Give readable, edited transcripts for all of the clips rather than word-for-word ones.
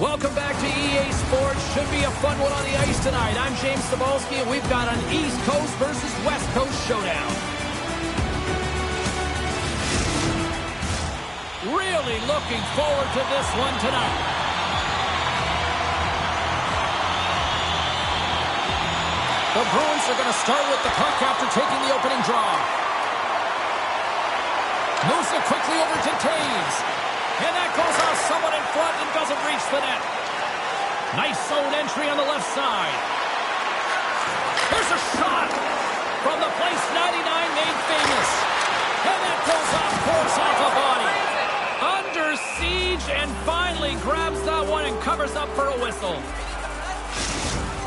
Welcome back to EA Sports. Should be a fun one on the ice tonight. I'm James Cebulski, and we've got an East Coast versus West Coast showdown. Really looking forward to this one tonight. The Bruins are going to start with the puck after taking the opening draw. Moves it quickly over to Taves. And that goes off someone in front and doesn't reach the net. Nice zone entry on the left side. There's a shot from the place 99 made famous. And that goes off course off a body. Under siege and finally grabs that one and covers up for a whistle.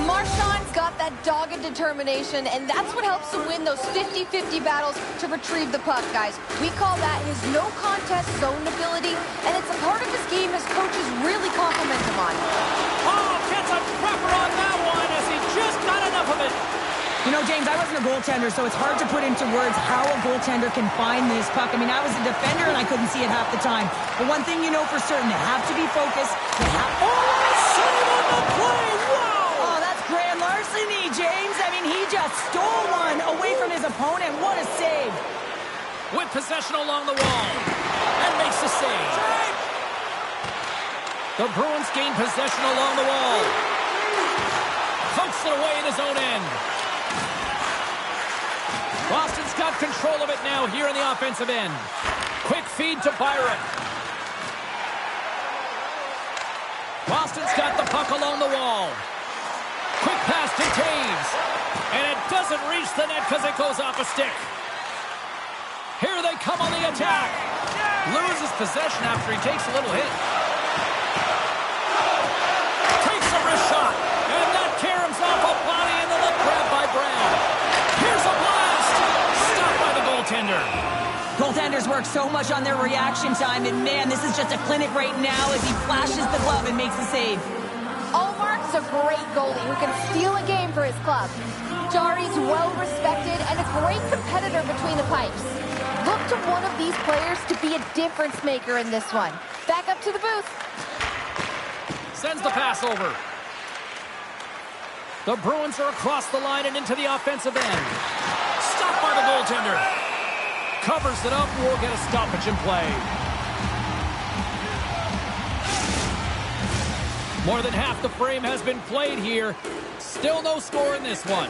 Marchand's got that dogged determination, and that's what helps him win those 50-50 battles to retrieve the puck, guys. We call that his no-contest zone ability, and it's a part of his game his coaches really compliment him on. Oh, gets a trapper on that one as he just got enough of it. You know, James, I wasn't a goaltender, so it's hard to put into words how a goaltender can find this puck. I mean, I was a defender, and I couldn't see it half the time. But one thing you know for certain, they have to be focused. They have... Oh, save on the play! Wow! Grand larceny, James. I mean, he just stole one away from his opponent. What a save. With possession along the wall. And makes the save. The Bruins gain possession along the wall. Pokes it away in his own end. Boston's got control of it now here in the offensive end. Quick feed to Byron. Boston's got the puck along the wall. Quick pass to Taves. And it doesn't reach the net because it goes off a stick. Here they come on the attack. Loses possession after he takes a little hit. Takes a wrist shot. And that caroms off a body in the lip grab by Brown. Here's a blast. Stopped by the goaltender. Goaltenders work so much on their reaction time. And, man, this is just a clinic right now as he flashes the glove and makes the save. Allmark's a great goalie who can steal a game for his club. Jari's well-respected and a great competitor between the pipes. Look to one of these players to be a difference maker in this one. Back up to the booth. Sends the pass over. The Bruins are across the line and into the offensive end. Stopped by the goaltender. Covers it up. We'll get a stoppage in play. More than half the frame has been played here. Still no score in this one.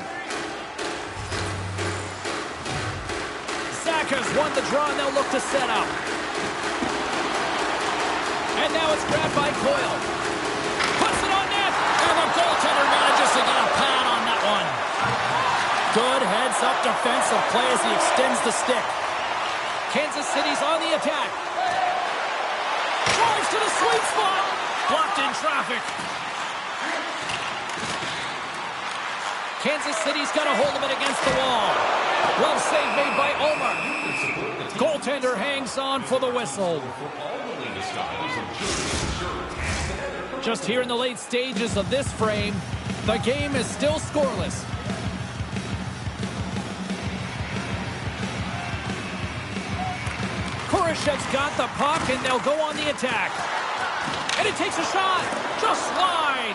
Zach has won the draw, and they'll look to set up. And now it's grabbed by Coyle. Puts it on net, and the goaltender manages to get a pad on that one. Good heads-up defensive play as he extends the stick. Kansas City's on the attack. Drives to the sweet spot. Blocked in traffic. Kansas City's got a hold of it against the wall. Well save made by Omar. Goaltender hangs on for the whistle. Just here in the late stages of this frame, the game is still scoreless. Kurashev's got the puck, and they'll go on the attack. And it takes a shot. Just wide.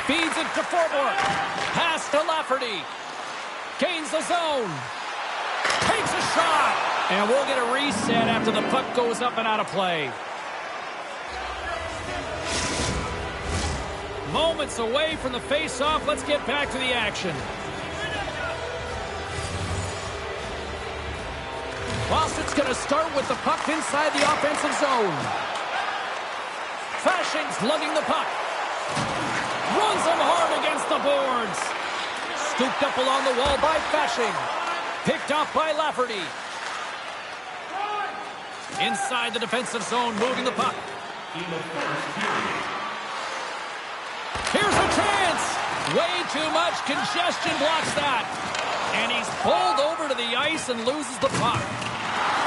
Feeds it to Forbort. Pass to Lafferty. Gains the zone. Takes a shot. And we'll get a reset after the puck goes up and out of play. Moments away from the face-off. Let's get back to the action. Boston's going to start with the puck inside the offensive zone. Fashing's lugging the puck. Runs him hard against the boards. Scooped up along the wall by Fashing. Picked off by Lafferty. Inside the defensive zone, moving the puck. Here's a chance. Way too much congestion blocks that. And he's pulled over to the ice and loses the puck.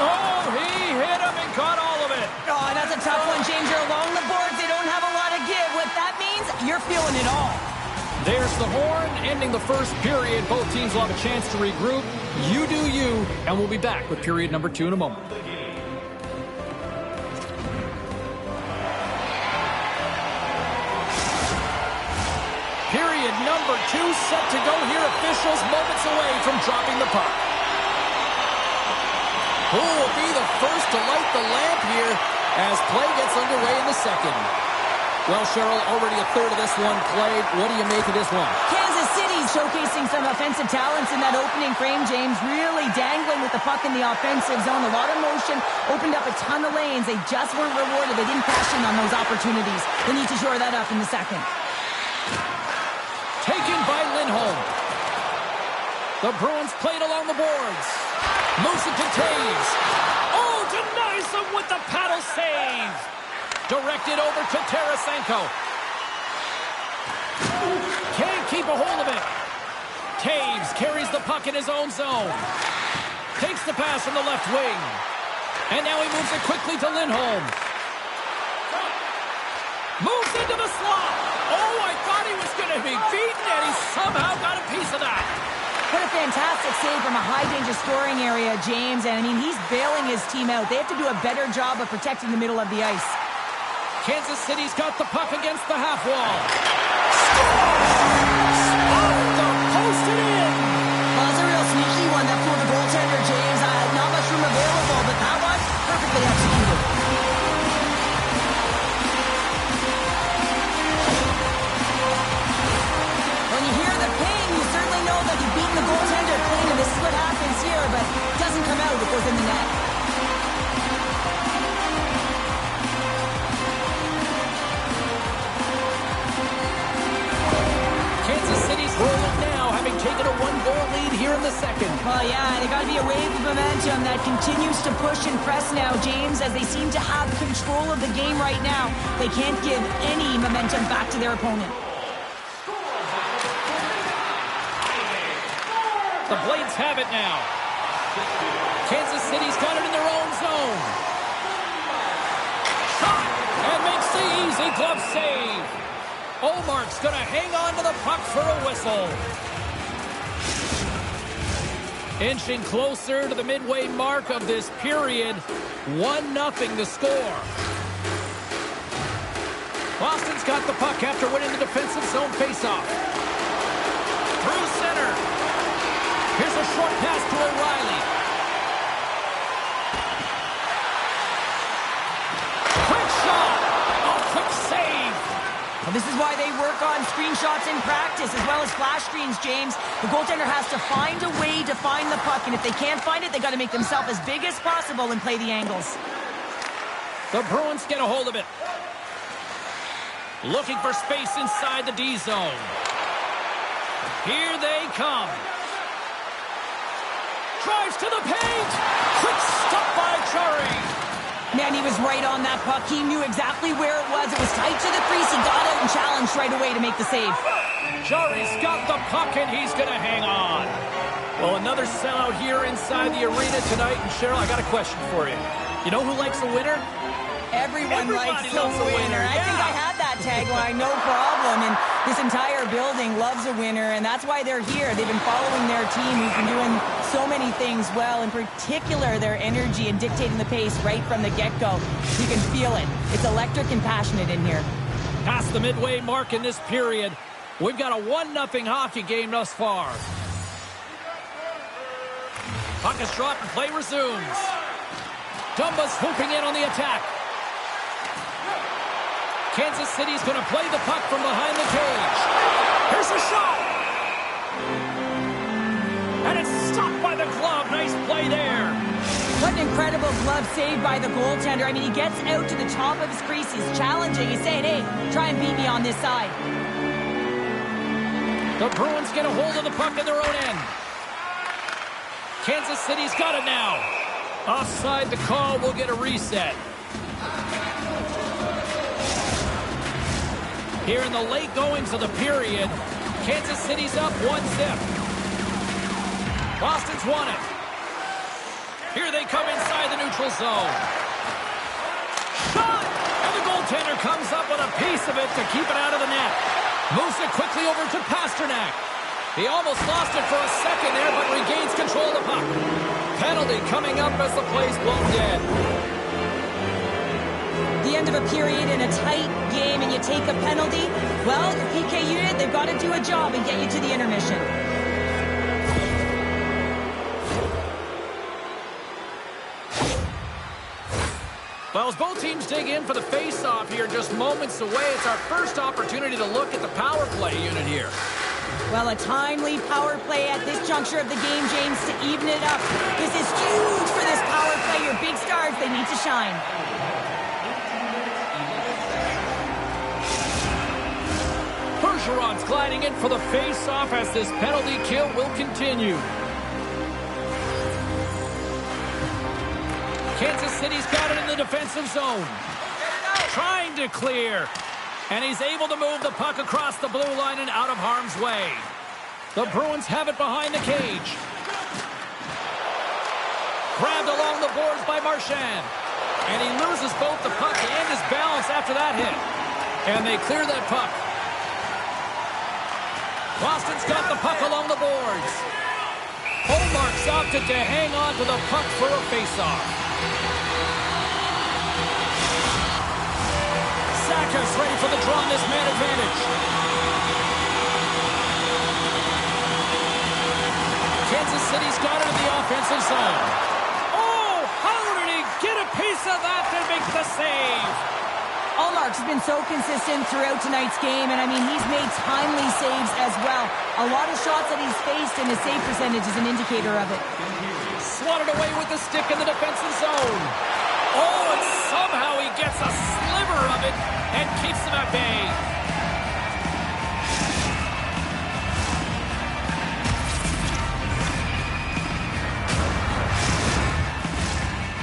Oh, he hit him and caught all of it. Oh, that's a tough one, James. You're along the boards. They don't have a lot of give. What that means, you're feeling it all. There's the horn, ending the first period. Both teams will have a chance to regroup. You do you, and we'll be back with period number 2 in a moment. Period number 2 set to go here. Officials moments away from dropping the puck. Who will be the first to light the lamp here as play gets underway in the second? Well, Cheryl, already a third of this one played. What do you make of this one? Kansas City showcasing some offensive talents in that opening frame, James. Really dangling with the puck in the offensive zone. A lot of motion, opened up a ton of lanes. They just weren't rewarded. They didn't cash in on those opportunities. They need to shore that up in the second. Taken by Lindholm. The Bruins played along the boards. Moves it to Taves. Oh, denies him with the paddle save. Directed over to Tarasenko. Can't keep a hold of it. Taves carries the puck in his own zone. Takes the pass from the left wing. And now he moves it quickly to Lindholm. Moves into the slot. Oh, I thought he was going to be beaten, and he somehow got a piece of that. What a fantastic save from a high-danger scoring area, James. And, I mean, he's bailing his team out. They have to do a better job of protecting the middle of the ice. Kansas City's got the puck against the half wall. Scores! Off the post and in! Well, it's a real sneaky one that fooled the goaltender, James. Not much room available, but that one, perfectly executed. When you hear the ping, you certainly know that you've beaten the goaltender clean, and this is what happens here, but it doesn't come out. It goes in the net. Rolling now, having taken a 1-goal lead here in the second. Well, yeah, they got to be a wave of momentum that continues to push and press now, James, as they seem to have control of the game right now. They can't give any momentum back to their opponent. The Blades have it now. Kansas City's got it in their own zone. Shot! And makes the easy glove save. Omark's going to hang on to the puck for a whistle. Inching closer to the midway mark of this period. 1-0 to score. Boston's got the puck after winning the defensive zone faceoff. Through center. Here's a short pass to O'Reilly. Quick shot. Oh, quick save. Well, this is why they work on screenshots in practice as well as flash screens, James. The goaltender has to find a way to find the puck, and if they can't find it, they got to make themselves as big as possible and play the angles. The Bruins get a hold of it. Looking for space inside the D zone. Here they come. Drives to the paint. Quick stop by Chari. Man, he was right on that puck. He knew exactly where it was. It was tight to the crease. He got out and challenged right away to make the save. Chari's got the puck, and he's going to hang on. Well, another sellout here inside the arena tonight. And Cheryl, I got a question for you. You know who likes a winner? Everybody likes a loves a winner. I think I had that tagline, no problem. And this entire building loves a winner, and that's why they're here. They've been following their team who's been doing so many things well, in particular their energy and dictating the pace right from the get-go. You can feel it. It's electric and passionate in here. Past the midway mark in this period, we've got a 1-0 hockey game thus far. Puck is dropped and play resumes. Dumba's swooping in on the attack. Kansas City's going to play the puck from behind the cage. Here's a shot. And it's stopped by the glove. Nice play there. What an incredible glove save by the goaltender. I mean, he gets out to the top of his crease. He's challenging. He's saying, hey, try and beat me on this side. The Bruins get a hold of the puck in their own end. Kansas City's got it now. Offside the call. We'll get a reset. Here in the late goings of the period, Kansas City's up 1-0. Boston's won it. Here they come inside the neutral zone. Shot! And the goaltender comes up with a piece of it to keep it out of the net. Moves it quickly over to Pasternak. He almost lost it for a second there, but regains control of the puck. Penalty coming up as the play's blown dead. The end of of a period in a tight game and you take a penalty, well, your PK unit, they've got to do a job and get you to the intermission. Well, as both teams dig in for the face-off here, just moments away, it's our first opportunity to look at the power play unit here. Well, a timely power play at this juncture of the game, James, to even it up. This is huge for this power play. Your big stars, they need to shine. Bergeron's gliding in for the face-off as this penalty kill will continue. Kansas City's got it in the defensive zone. Trying to clear. And he's able to move the puck across the blue line and out of harm's way. The Bruins have it behind the cage. Grabbed along the boards by Marchand. And he loses both the puck and his balance after that hit. And they clear that puck. Boston's got the puck along the boards. Hallmark's opted to hang on to the puck for a faceoff. Saka's ready for the draw on this man advantage. Kansas City's got it in the offensive zone. Oh, how did he get a piece of that to make the save? Hallmark's been so consistent throughout tonight's game, and I mean, he's made timely saves as well. A lot of shots that he's faced, and his save percentage is an indicator of it. Swatted away with the stick in the defensive zone. Oh, and somehow he gets a sliver of it and keeps them at bay.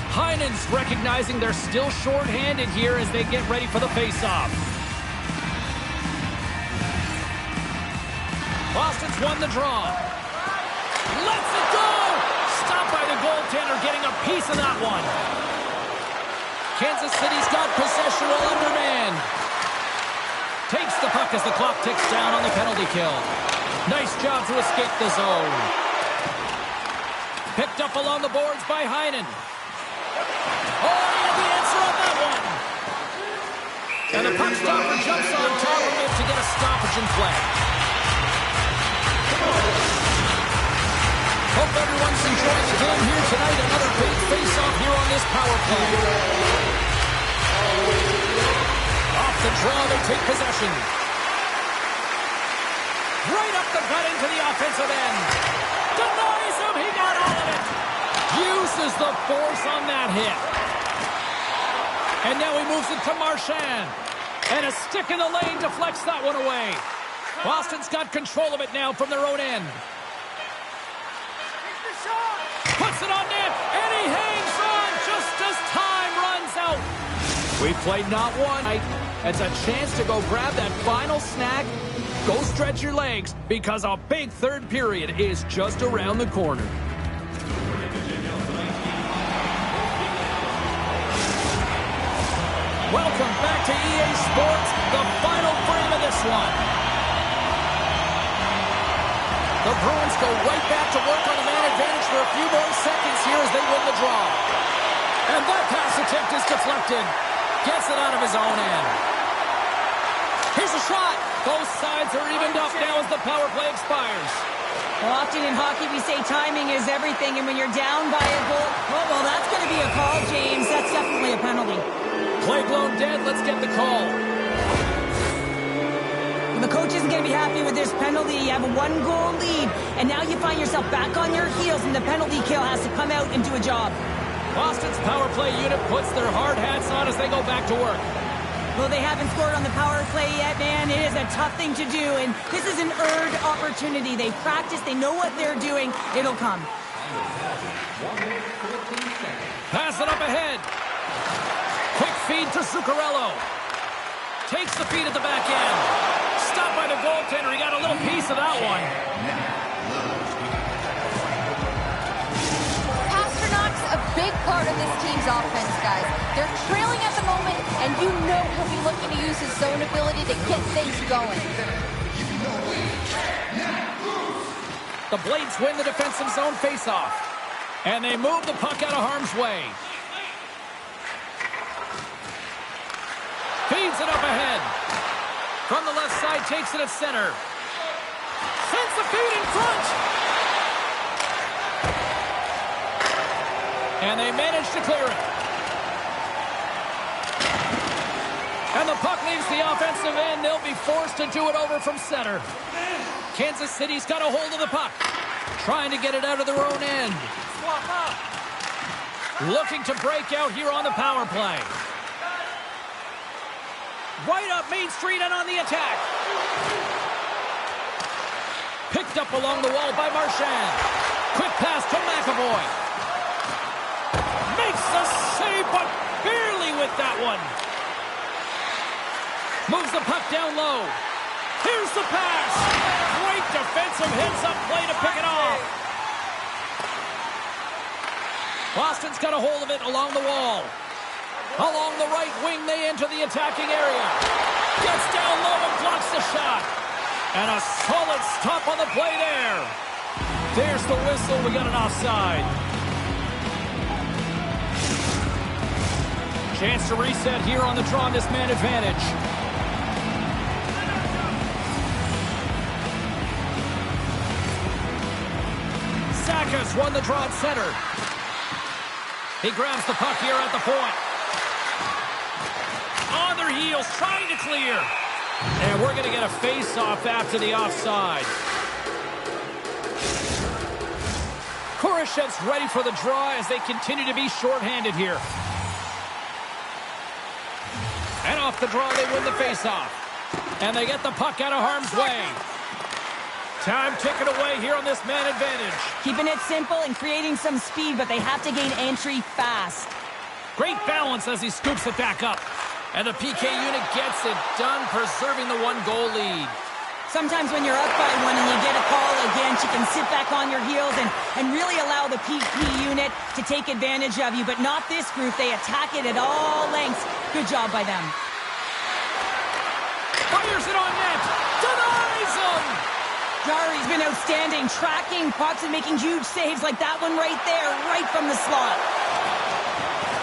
Heinen's recognizing they're still short-handed here as they get ready for the face-off. Boston's won the draw. Lets it go! Stopped by the goaltender, getting a piece of that one. Kansas City's got possession while undermanned. Takes the puck as the clock ticks down on the penalty kill. Nice job to escape the zone. Picked up along the boards by Heinen. Oh, the answer on that one. And the puck stopper jumps on top of it to get a stoppage in play. Hope everyone's enjoying the game here tonight. Another big face-off here on this power play. Off the draw, they take possession. Right up the gut into the offensive end. Denies him, he got all of it. Uses the force on that hit. And now he moves it to Marchand. And a stick in the lane deflects that one away. Boston's got control of it now from their own end. Puts it on net, and he hangs on just as time runs out. We played not one. It's a chance to go grab that final snack. Go stretch your legs, because a big third period is just around the corner. Welcome back to EA Sports, the final frame of this one. The Bruins go right back to work on the man advantage for a few more seconds here as they win the draw. And that pass attempt is deflected. Gets it out of his own end. Here's a shot. Both sides are evened up now as the power play expires. Well, often in hockey we say timing is everything, and when you're down by a goal, well, that's going to be a call, James. That's definitely a penalty. Play blown dead. Let's get the call. The coach isn't going to be happy with this penalty. You have a one-goal lead, and now you find yourself back on your heels, and the penalty kill has to come out and do a job. Boston's power play unit puts their hard hats on as they go back to work. Well, they haven't scored on the power play yet, man. It is a tough thing to do, and this is an earned opportunity. They practice. They know what they're doing. It'll come. Pass it up ahead. Quick feed to Zuccarello. Takes the feed at the back end. Stopped by the goaltender. He got a little piece of that one. Pasternak's a big part of this team's offense, guys. They're trailing at the moment, and you know he'll be looking to use his zone ability to get things going. The Blades win the defensive zone faceoff. And they move the puck out of harm's way. takes it at center. Sends the feed in front. And they manage to clear it. And the puck leaves the offensive end. They'll be forced to do it over from center. Kansas City's got a hold of the puck. Trying to get it out of their own end. Looking to break out here on the power play. Right up Main Street and on the attack. Picked up along the wall by Marchand. Quick pass to McAvoy. Makes the save, but barely with that one. Moves the puck down low. Here's the pass. Great defensive heads-up play to pick it off. Boston's got a hold of it along the wall. Along the right wing, they enter the attacking area. Gets down low and blocks the shot. And a solid stop on the play there. There's the whistle. We got an offside. Chance to reset here on the draw on this man advantage. Saka's won the draw at center. He grabs the puck here at the point. On their heels, trying to clear. And we're going to get a face-off after the offside. Kurashev's ready for the draw as they continue to be shorthanded here. And off the draw, they win the face-off. And they get the puck out of harm's way. Time ticking away here on this man advantage. Keeping it simple and creating some speed, but they have to gain entry fast. Great balance as he scoops it back up. And the PK unit gets it done, preserving the one-goal lead. Sometimes when you're up by one and you get a call against, you can sit back on your heels and really allow the PK unit to take advantage of you. But not this group. They attack it at all lengths. Good job by them. Fires it on net. Denies him. Jari's been outstanding, tracking pucks and making huge saves like that one right there, right from the slot.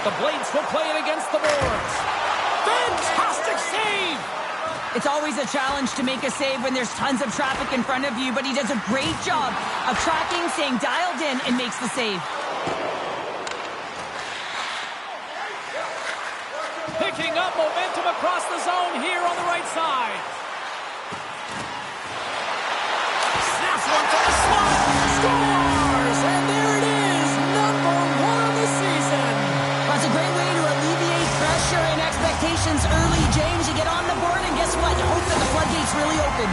The Blades will play it against the boards. Fantastic save! It's always a challenge to make a save when there's tons of traffic in front of you, but he does a great job of tracking, staying dialed in, and makes the save. Picking up momentum across the zone here on the right side. Snaps one from the slot. Scores! And there it is, #1 of the season. That's a great way to alleviate pressure and expectations early, James. You get on the board, and guess what? You hope that the floodgates really open.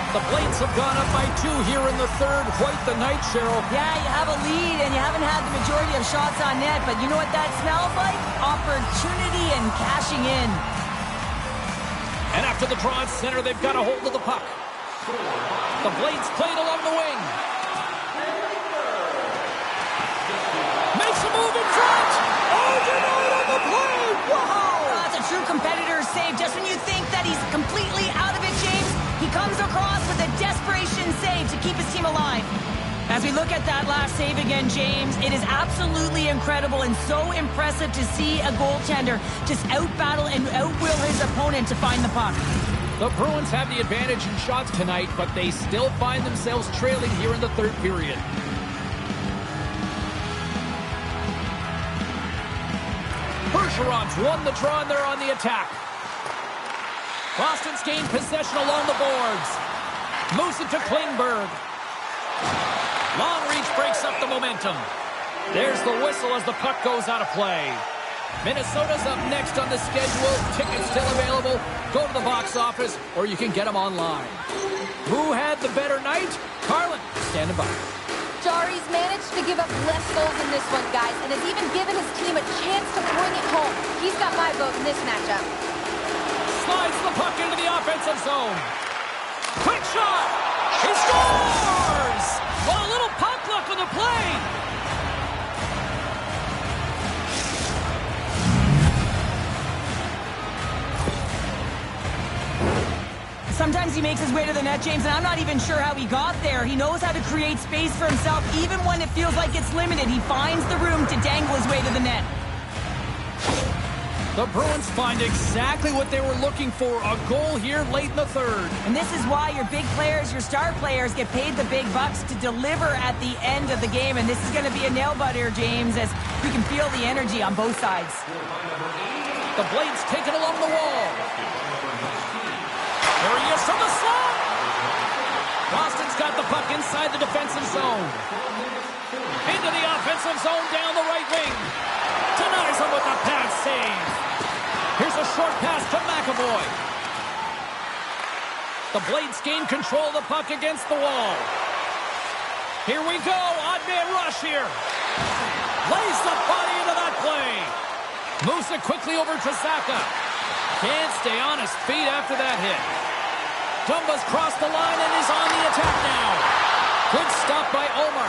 The Blades have gone up by 2 here in the third. Quite the night, Cheryl. Yeah, you have a lead, and you haven't had the majority of shots on net, but you know what that smells like? Opportunity and cashing in. And after the draw at center, they've got a hold of the puck. The Blades played along the wing. Makes a move in front. Overnight on the play. Wow! That's a true competitor's save. Just when you think that he's completely out of it, James, he comes across with a desperation save to keep his team alive. As we look at that last save again, James, it is absolutely incredible and so impressive to see a goaltender just out-battle and out-will his opponent to find the puck. The Bruins have the advantage in shots tonight, but they still find themselves trailing here in the third period. Bergeron's won the draw and they're on the attack. Boston's gained possession along the boards. Moves it to Klingberg. Long reach breaks up the momentum. There's the whistle as the puck goes out of play. Minnesota's up next on the schedule. Tickets still available. Go to the box office or you can get them online. Who had the better night? Carlin, standing by. Jari's managed to give up less goals in this one, guys, and has even given his team a chance to bring it home. He's got my vote in this matchup. Slides the puck into the offensive zone. Quick shot! He scores! Well, a little puck luck on the play. Sometimes he makes his way to the net, James, and I'm not even sure how he got there. He knows how to create space for himself. Even when it feels like it's limited, he finds the room to dangle his way to the net. The Bruins find exactly what they were looking for, a goal here late in the third. And this is why your big players, your star players, get paid the big bucks to deliver at the end of the game. And this is going to be a nail-biter, James, as you can feel the energy on both sides. The blade's taken along the wall. There he is from the slot. Boston's got the puck inside the defensive zone. Into the offensive zone down the right wing. Denies him with a pass save. Here's a short pass to McAvoy. The Blades gain control of the puck against the wall. Here we go. Odd man rush here. Lays the body into that play. Moves it quickly over to Zaka. Can't stay on his feet after that hit. Dumba's crossed the line and is on the attack now. Good stop by Omar.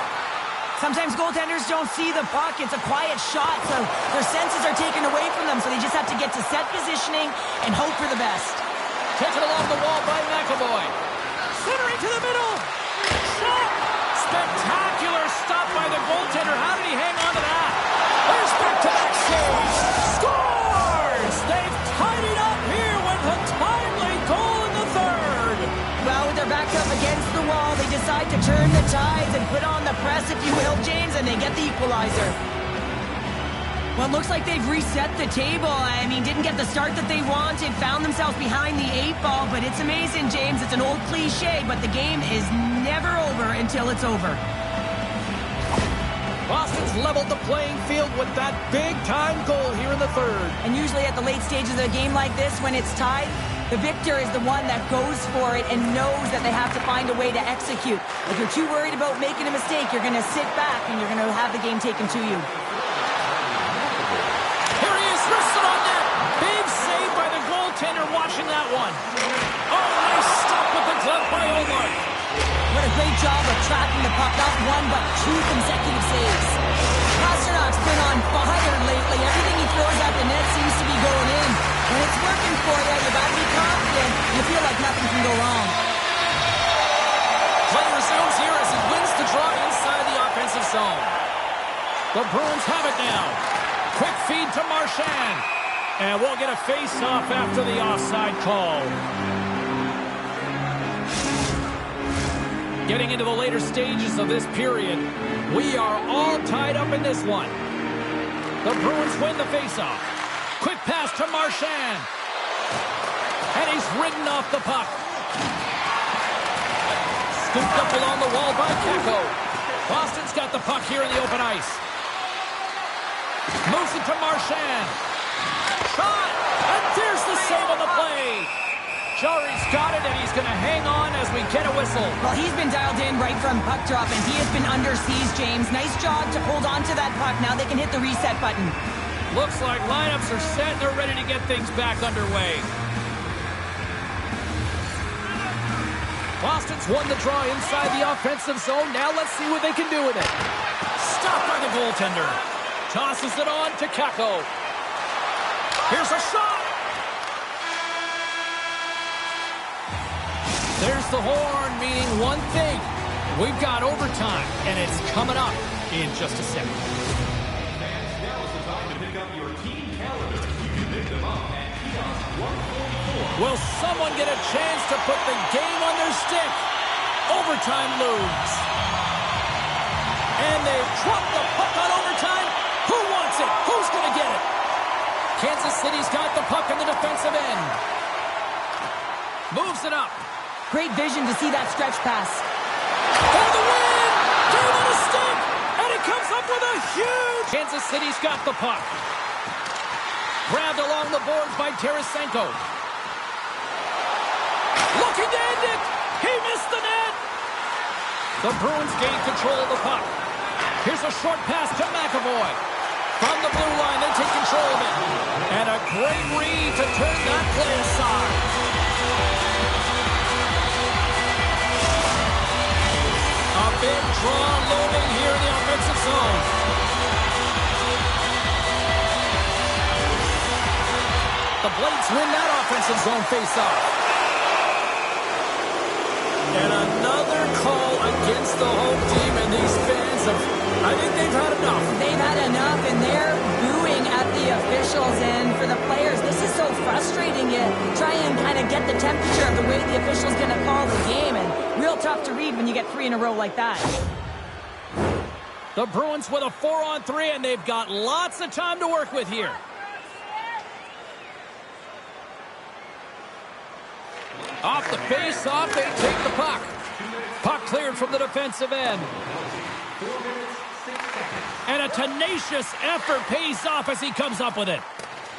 Sometimes goaltenders don't see the puck. It's a quiet shot, so their senses are taken away from them, so they just have to get to set positioning and hope for the best. Taken along the wall by McAvoy. Centering to the middle. Shot. Spectacular stop by the goaltender. How did he hang on to that? There's back-to-back saves. Scores! They've tied it up here with a timely goal in the third. Well, with their backs up against the wall, they decide to turn the tides and put on the press, if you will, James, and they get the equalizer. Well, it looks like they've reset the table. I mean, didn't get the start that they wanted, found themselves behind the 8-ball, but it's amazing, James. It's an old cliche, but the game is never over until it's over. Boston's leveled the playing field with that big-time goal here in the third. And usually at the late stages of a game like this, when it's tied, the victor is the one that goes for it and knows that they have to find a way to execute. If you're too worried about making a mistake, you're going to sit back and you're going to have the game taken to you. Here he is, wristed on net. Big save by the goaltender watching that one. Oh, nice stop with the glove by Omar. What a great job of tracking the puck. Not one, but 2 consecutive saves. Pasternak's been on fire lately. Everything he throws at the net seems to be going in. When it's working for you, you got to be confident. You feel like nothing can go wrong. Play resumes here as he wins the draw inside the offensive zone. The Bruins have it now. Quick feed to Marchand. And we'll get a face-off after the offside call. Getting into the later stages of this period, we are all tied up in this one. The Bruins win the face-off. Quick pass to Marchand. And he's ridden off the puck. Scooped up along the wall by Kakko. Boston's got the puck here in the open ice. Moves it to Marchand. Shot! And there's the save on the play. Jari's got it, and he's going to hang on as we get a whistle. Well, he's been dialed in right from puck drop, and he has been under siege, James. Nice job to hold on to that puck. Now they can hit the reset button. Looks like lineups are set, and they're ready to get things back underway. Boston's won the draw inside the offensive zone. Now let's see what they can do with it. Stopped by the goaltender. Tosses it on to Kakko. Here's a shot. There's the horn, meaning one thing. We've got overtime, and it's coming up in just a second. Now is the time to pick up your team calendars. You can pick them up at kiosk 144. Will someone get a chance to put the game on their stick? Overtime looms. And they've dropped the puck on overtime. Who wants it? Who's going to get it? Kansas City's got the puck in the defensive end. Moves it up. Great vision to see that stretch pass. For the win! Game on a stick! And it comes up with a huge... Kansas City's got the puck. Grabbed along the boards by Tarasenko. Looking to end it! He missed the net! The Bruins gain control of the puck. Here's a short pass to McAvoy. From the blue line, they take control of it. And a great read to turn that play aside. A big draw loading here in the offensive zone. The Blades win that offensive zone faceoff. against the home team, and these fans I think they've had enough. They've had enough, and they're booing at the officials. And for the players, this is so frustrating. You try and kind of get the temperature of the way the official's going to call the game, and real tough to read when you get 3 in a row like that. The Bruins with a 4-on-3, and they've got lots of time to work with here. Off the face-off, they take the puck. Puck cleared from the defensive end. And a tenacious effort pays off as he comes up with it.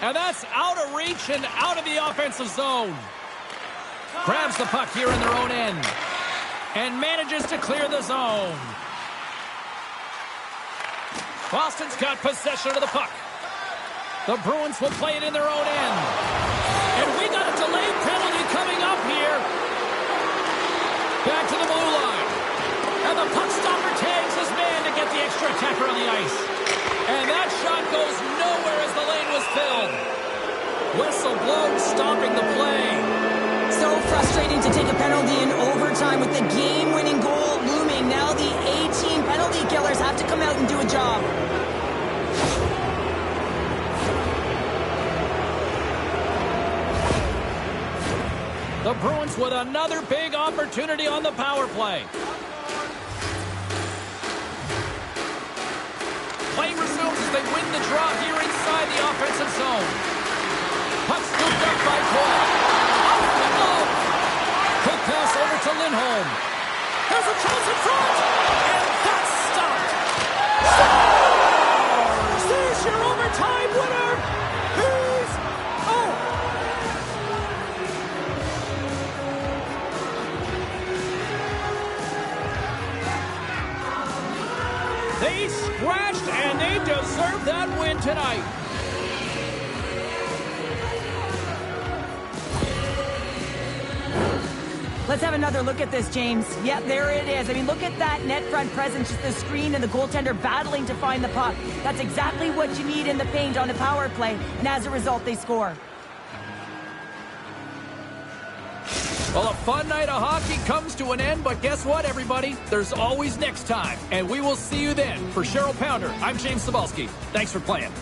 And that's out of reach and out of the offensive zone. Grabs the puck here in their own end. And manages to clear the zone. Boston's got possession of the puck. The Bruins will play it in their own end. And we got a delayed penalty coming up here. Back to the blue line. And the puck stopper tags his man to get the extra attacker on the ice. And that shot goes nowhere as the lane was filled. Whistle blown, stopping the play. So frustrating to take a penalty in overtime with the game-winning goal looming. Now the A-team penalty killers have to come out and do a job. The Bruins with another big opportunity on the power play. Play resumes as they win the draw here inside the offensive zone. Puck scooped up by Cole. Off the glove. Quick pass over to Lindholm. There's a chance in front. And that's stopped. Scores! There's your overtime winner. He's out. They scratched, and they deserve that win tonight. Let's have another look at this, James. Yep, there it is. I mean, look at that net front presence, just the screen and the goaltender battling to find the puck. That's exactly what you need in the paint on the power play, and as a result, they score. Well, a fun night of hockey comes to an end, but guess what, everybody? There's always next time, and we will see you then. For Cheryl Pounder, I'm James Cebulski. Thanks for playing.